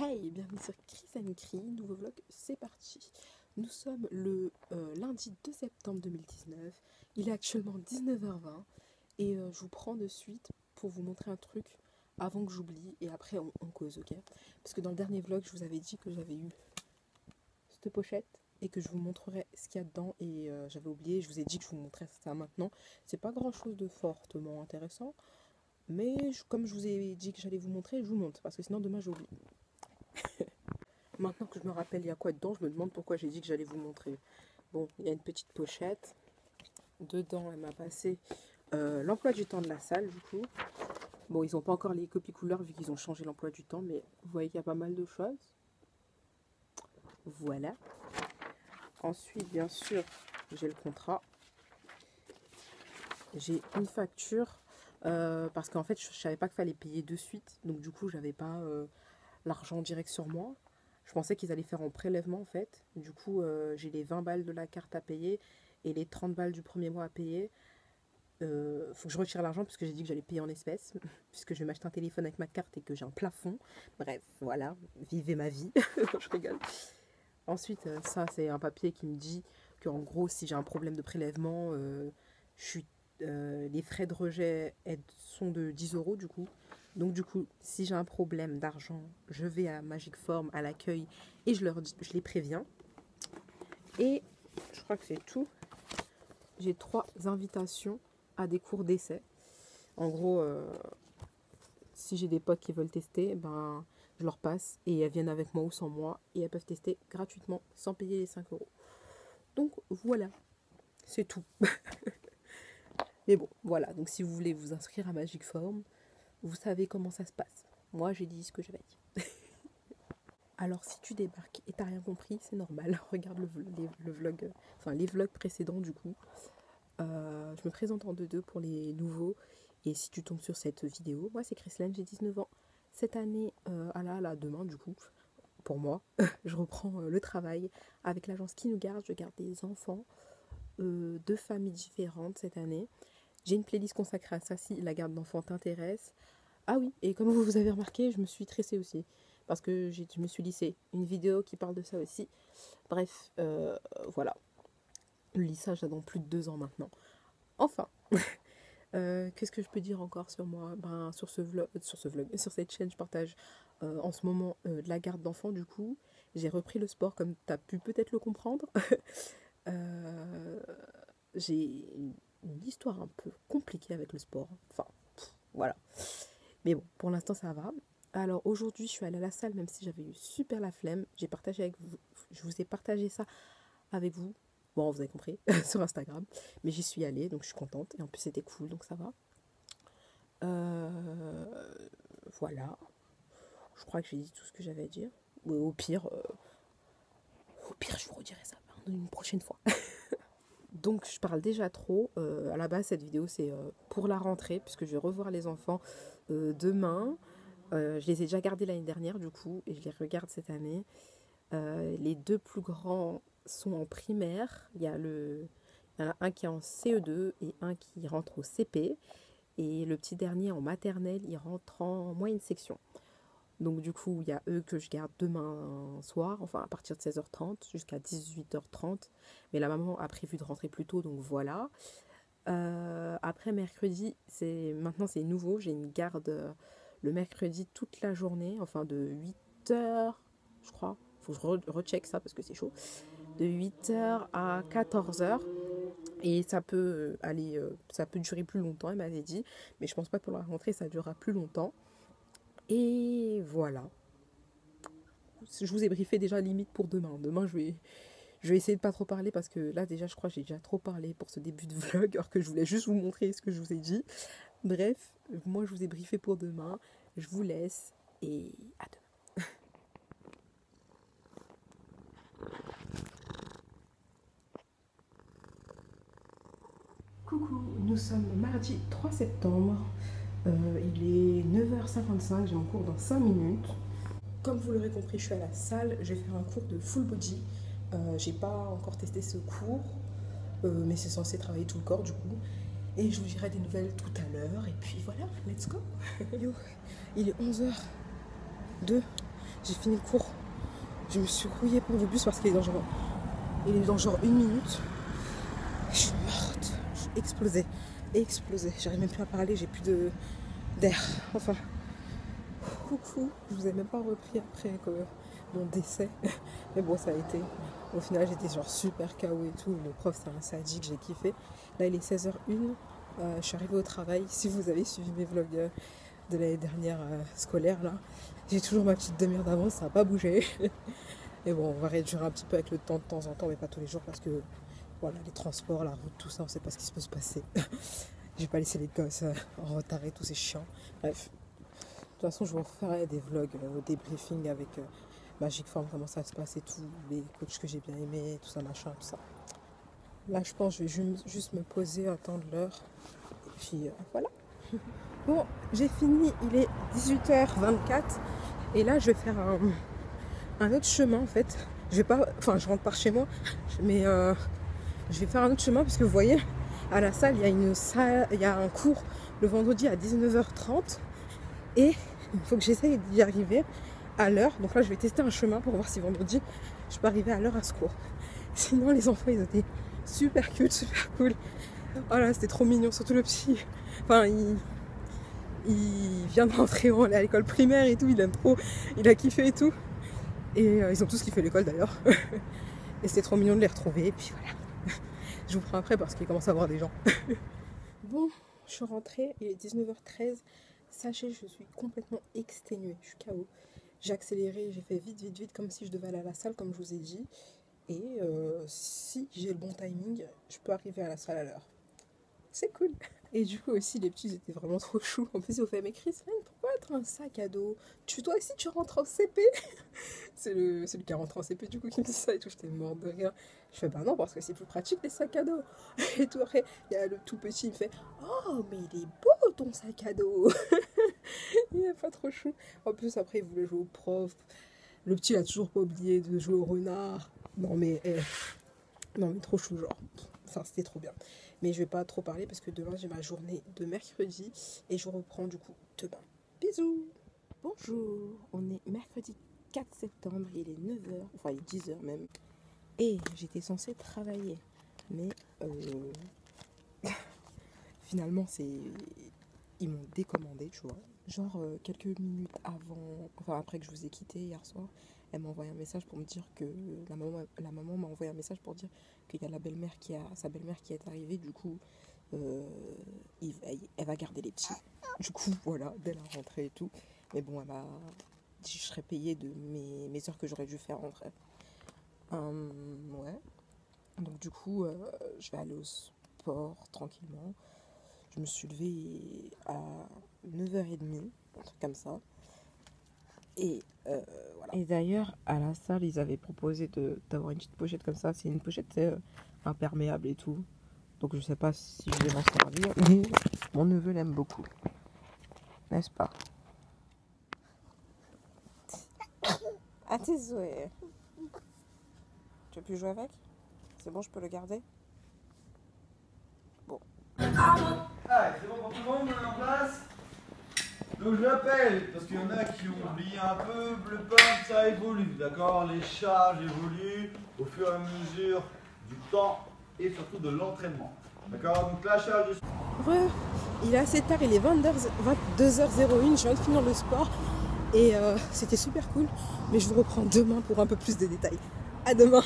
Hey, bienvenue sur Chris and Cri, nouveau vlog, c'est parti. Nous sommes le lundi 2 septembre 2019, il est actuellement 19h20 et je vous prends de suite pour vous montrer un truc avant que j'oublie et après on cause, ok? Parce que dans le dernier vlog, je vous avais dit que j'avais eu cette pochette et que je vous montrerai ce qu'il y a dedans et j'avais oublié, je vous ai dit que je vous montrerais ça maintenant. C'est pas grand chose de fortement intéressant, mais comme je vous ai dit que j'allais vous montrer, je vous montre parce que sinon demain j'oublie. Maintenant que je me rappelle il y a quoi dedans, je me demande pourquoi j'ai dit que j'allais vous montrer. Bon, il y a une petite pochette. Dedans, elle m'a passé l'emploi du temps de la salle, du coup. Bon, ils n'ont pas encore les copies couleurs vu qu'ils ont changé l'emploi du temps, mais vous voyez qu'il y a pas mal de choses. Voilà. Ensuite, bien sûr, j'ai le contrat. J'ai une facture parce qu'en fait, je ne savais pas qu'il fallait payer de suite. Donc, du coup, j'avais pas l'argent direct sur moi. Je pensais qu'ils allaient faire en prélèvement en fait. Du coup, j'ai les 20 balles de la carte à payer et les 30 balles du premier mois à payer. Faut que je retire l'argent parce que j'ai dit que j'allais payer en espèces. Puisque je vais m'acheter un téléphone avec ma carte et que j'ai un plafond. Bref, voilà, vivez ma vie. Je rigole. Ensuite, ça c'est un papier qui me dit qu'en gros, si j'ai un problème de prélèvement, les frais de rejet sont de 10 € du coup. Donc du coup, si j'ai un problème d'argent, je vais à Magic Form, à l'accueil, et je les préviens. Et je crois que c'est tout. J'ai 3 invitations à des cours d'essai. En gros, si j'ai des potes qui veulent tester, ben, je leur passe et elles viennent avec moi ou sans moi. Et elles peuvent tester gratuitement, sans payer les 5 €. Donc voilà, c'est tout. Mais bon, voilà. Donc si vous voulez vous inscrire à Magic Form, vous savez comment ça se passe. Moi, j'ai dit ce que j'avais dit. Alors, si tu débarques et t'as rien compris, c'est normal. Regarde le vlog, enfin les vlogs précédents du coup. Je me présente en 2-2 pour les nouveaux. Et si tu tombes sur cette vidéo, moi c'est Chrislaine, j'ai 19 ans. Cette année, demain du coup, pour moi, je reprends le travail avec l'agence qui nous garde. Je garde des enfants de familles différentes cette année. J'ai une playlist consacrée à ça si la garde d'enfants t'intéresse. Ah oui, et comme vous avez remarqué, je me suis tressée aussi. Parce que je me suis lissée. Une vidéo qui parle de ça aussi. Bref, voilà. Le lissage a dans plus de 2 ans maintenant. Enfin, qu'est-ce que je peux dire encore sur moi? Ben, sur ce vlog, sur cette chaîne, je partage en ce moment de la garde d'enfants du coup. J'ai repris le sport comme tu as pu peut-être le comprendre. J'ai une histoire un peu compliquée avec le sport. Enfin, voilà. Mais bon, pour l'instant, ça va. Alors aujourd'hui, je suis allée à la salle, même si j'avais eu super la flemme. Je vous ai partagé ça avec vous. Bon, vous avez compris, sur Instagram. Mais j'y suis allée, donc je suis contente. Et en plus, c'était cool, donc ça va. Voilà. Je crois que j'ai dit tout ce que j'avais à dire. Au pire, je vous redirai ça une prochaine fois. Donc je parle déjà trop. À la base cette vidéo c'est pour la rentrée puisque je vais revoir les enfants demain. Je les ai déjà gardés l'année dernière du coup et je les regarde cette année. Les 2 plus grands sont en primaire. Il y en a un qui est en CE2 et un qui rentre au CP. Et le petit dernier en maternelle, il rentre en moyenne section. Donc du coup, il y a eux que je garde demain soir, enfin à partir de 16h30 jusqu'à 18h30. Mais la maman a prévu de rentrer plus tôt, donc voilà. Après mercredi, maintenant c'est nouveau, j'ai une garde le mercredi toute la journée, enfin de 8h, je crois. Faut que je recheck ça parce que c'est chaud. De 8h à 14h. Et ça peut ça peut durer plus longtemps, elle m'avait dit. Mais je pense pas que pour la rentrée, ça durera plus longtemps. Et voilà. Je vous ai briefé déjà limite pour demain. Demain, je vais essayer de pas trop parler parce que là, déjà, je crois que j'ai déjà trop parlé pour ce début de vlog, alors que je voulais juste vous montrer ce que je vous ai dit. Bref, moi, je vous ai briefé pour demain. Je vous laisse et à demain. Coucou, nous sommes mardi 3 septembre. Il est 9h55, j'ai mon cours dans 5 minutes. Comme vous l'aurez compris, je suis à la salle, je vais faire un cours de full body. J'ai pas encore testé ce cours, mais c'est censé travailler tout le corps du coup. Et je vous dirai des nouvelles tout à l'heure. Et puis voilà, let's go. Yo, il est 11h02. J'ai fini le cours. Je me suis rouillée pour le bus parce qu'il est dans genre 1 minute. Je suis morte. Je suis explosée. J'arrive même plus à parler, j'ai plus d'air. Enfin, coucou. Je vous ai même pas repris après mon décès. Mais bon, ça a été. Au final, j'étais genre super KO et tout. Le prof, c'est un sadique, j'ai kiffé. Là, il est 16h01. Je suis arrivée au travail. Si vous avez suivi mes vlogs de l'année dernière scolaire, là, j'ai toujours ma petite demi-heure d'avance, ça n'a pas bougé. Et bon, on va réduire un petit peu avec le temps de temps en temps, mais pas tous les jours parce que voilà, les transports, la route, tout ça, on ne sait pas ce qui peut se passer. Je vais pas laisser les gosses en retard et tout, c'est chiant. Bref, de toute façon, je vous referai des vlogs, des briefings avec Magic Form, comment ça se passe et tout, les coachs que j'ai bien aimés, tout ça, machin, tout ça. Là, je pense que je vais juste me poser, attendre l'heure. Et puis, voilà. Bon, j'ai fini, il est 18h24. Et là, je vais faire un autre chemin, en fait. Je rentre par chez moi. Mais je vais faire un autre chemin parce que vous voyez, à la salle, il y a un cours le vendredi à 19h30. Et il faut que j'essaye d'y arriver à l'heure. Donc là, je vais tester un chemin pour voir si vendredi, je peux arriver à l'heure à ce cours. Sinon, les enfants, ils étaient super cute, super cool. Oh là, c'était trop mignon, surtout le petit. Enfin, il vient d'entrer à l'école primaire et tout, il aime trop, il a kiffé et tout. Et ils ont tous kiffé l'école d'ailleurs. Et c'était trop mignon de les retrouver. Et puis voilà. Je vous prends après parce qu'il commence à avoir des gens. Bon, je suis rentrée, il est 19h13. Sachez, je suis complètement exténuée, je suis KO. J'ai accéléré, j'ai fait vite comme si je devais aller à la salle comme je vous ai dit. Et si j'ai le bon timing, je peux arriver à la salle à l'heure. C'est cool. Et du coup aussi les petits étaient vraiment trop choux. En plus ils ont fait mais Christine, pourquoi t'as un sac à dos? Toi aussi tu rentres en CP? C'est celui qui rentre en CP du coup qui me dit ça et tout. J'étais morte de rire. Je fais bah non parce que c'est plus pratique les sacs à dos. Et tout après il y a le tout petit il me fait oh mais il est beau ton sac à dos. Il est pas trop chou. En plus après il voulait jouer au prof. Le petit il a toujours pas oublié de jouer au renard. Non mais trop chou genre. Enfin c'était trop bien. Mais je vais pas trop parler parce que demain j'ai ma journée de mercredi et je reprends du coup demain. Bisous. Bonjour, on est mercredi 4 septembre, il est 9h, enfin il est 10h même. Et j'étais censée travailler. Mais finalement ils m'ont décommandé, tu vois. Genre quelques minutes après que je vous ai quitté hier soir, elle m'a envoyé un message pour me dire que la maman m'a envoyé un message pour dire qu'il y a sa belle-mère qui est arrivée, du coup elle va garder les petits. Du coup voilà, dès la rentrée et tout. Mais bon, elle m'a dit que je serais payée de mes heures que j'aurais dû faire en vrai. Ouais. Donc du coup, je vais aller au sport tranquillement. Je me suis levée à 9h30, un truc comme ça. Et voilà. Et d'ailleurs, à la salle, ils avaient proposé d'avoir une petite pochette comme ça. C'est une pochette imperméable et tout. Donc je sais pas si je vais m'en servir. Mais mon neveu l'aime beaucoup. N'est-ce pas? À tes souhaits. Tu veux plus jouer avec? C'est bon, je peux le garder? Bon. Ah, c'est bon pour tout le monde, on est en place. Donc je l'appelle, parce qu'il y en a qui ont oublié un peu, le pain, ça évolue, d'accord? Les charges évoluent au fur et à mesure du temps et surtout de l'entraînement. D'accord? Donc la charge de... Il est assez tard, il est 22h01, je viens de finir le sport. Et c'était super cool. Mais je vous reprends demain pour un peu plus de détails. À demain.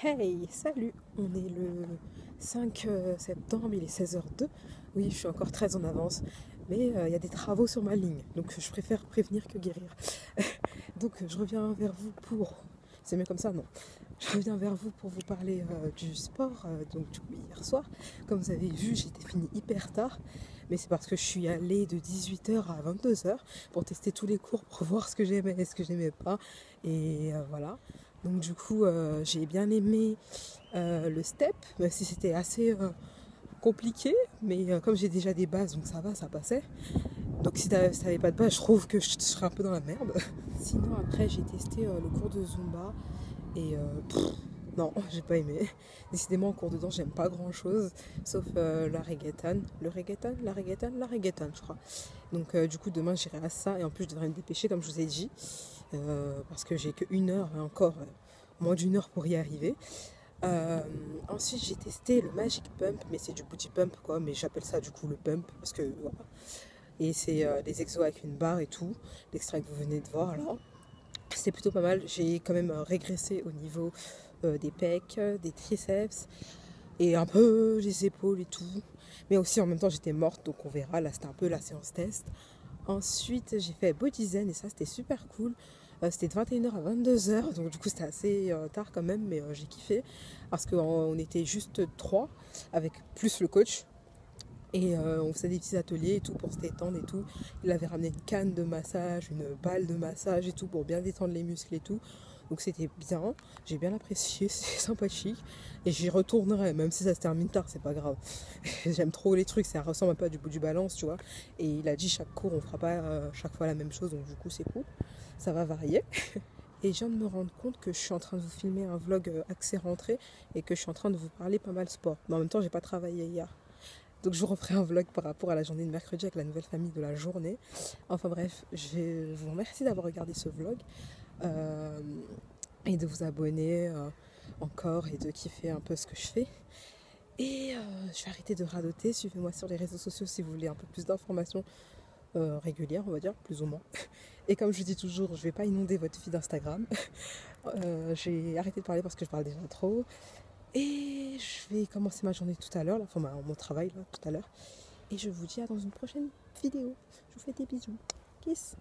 Hey, salut. On est le 5 septembre, il est 16h02. Oui, je suis encore très en avance. Mais il y a des travaux sur ma ligne. Donc je préfère prévenir que guérir. Donc je reviens vers vous pour... C'est mieux comme ça, non? Je reviens vers vous pour vous parler du sport. Donc du coup, hier soir, comme vous avez vu, j'étais finie hyper tard. Mais c'est parce que je suis allée de 18h à 22h pour tester tous les cours, pour voir ce que j'aimais et ce que j'aimais pas. Et voilà. Donc du coup, j'ai bien aimé le step, même si c'était assez compliqué. Mais comme j'ai déjà des bases, donc ça va, ça passait. Donc si t'avais pas de base, je trouve que je serais un peu dans la merde. Sinon après, j'ai testé le cours de Zumba. Et Non, j'ai pas aimé. Décidément, en cours de danse, j'aime pas grand chose, sauf la reggaeton. Le reggaeton, la reggaeton, je crois. Donc, du coup, demain, j'irai à ça. Et en plus, je devrais me dépêcher, comme je vous ai dit, parce que j'ai que 1 heure et encore moins d'1 heure pour y arriver. Ensuite, j'ai testé le Magic Pump, mais c'est du booty pump, quoi. Mais j'appelle ça du coup le pump, parce que voilà. Et c'est des exos avec une barre et tout. L'extrait que vous venez de voir là. C'était plutôt pas mal. J'ai quand même régressé au niveau des pecs, des triceps et un peu les épaules et tout. Mais aussi en même temps j'étais morte, donc on verra. Là c'était un peu la séance test. Ensuite j'ai fait Body Zen et ça c'était super cool. C'était de 21h à 22h, donc du coup c'était assez tard quand même, mais j'ai kiffé. Parce qu'on était juste 3 avec plus le coach. Et on faisait des petits ateliers et tout pour se détendre et tout. Il avait ramené une canne de massage, une balle de massage et tout pour bien détendre les muscles et tout. Donc c'était bien, j'ai bien apprécié, c'est sympathique. Et j'y retournerai, même si ça se termine tard, c'est pas grave. J'aime trop les trucs, ça ressemble un peu à du bout du balance, tu vois. Et il a dit chaque cours, on fera pas chaque fois la même chose, donc du coup c'est cool. Ça va varier. Et je viens de me rendre compte que je suis en train de vous filmer un vlog axé rentrée et que je suis en train de vous parler pas mal sport. Mais en même temps, j'ai pas travaillé hier. Donc je vous referai un vlog par rapport à la journée de mercredi avec la nouvelle famille de la journée. Enfin bref, je vous remercie d'avoir regardé ce vlog et de vous abonner encore et de kiffer un peu ce que je fais. Et je vais arrêter de radoter. Suivez-moi sur les réseaux sociaux si vous voulez un peu plus d'informations régulières, on va dire, plus ou moins. Et comme je dis toujours, je vais pas inonder votre feed d'Instagram. J'ai arrêté de parler parce que je parle déjà trop. Et je vais commencer ma journée tout à l'heure, enfin mon travail là, tout à l'heure. Et je vous dis à dans une prochaine vidéo. Je vous fais des bisous. Kiss.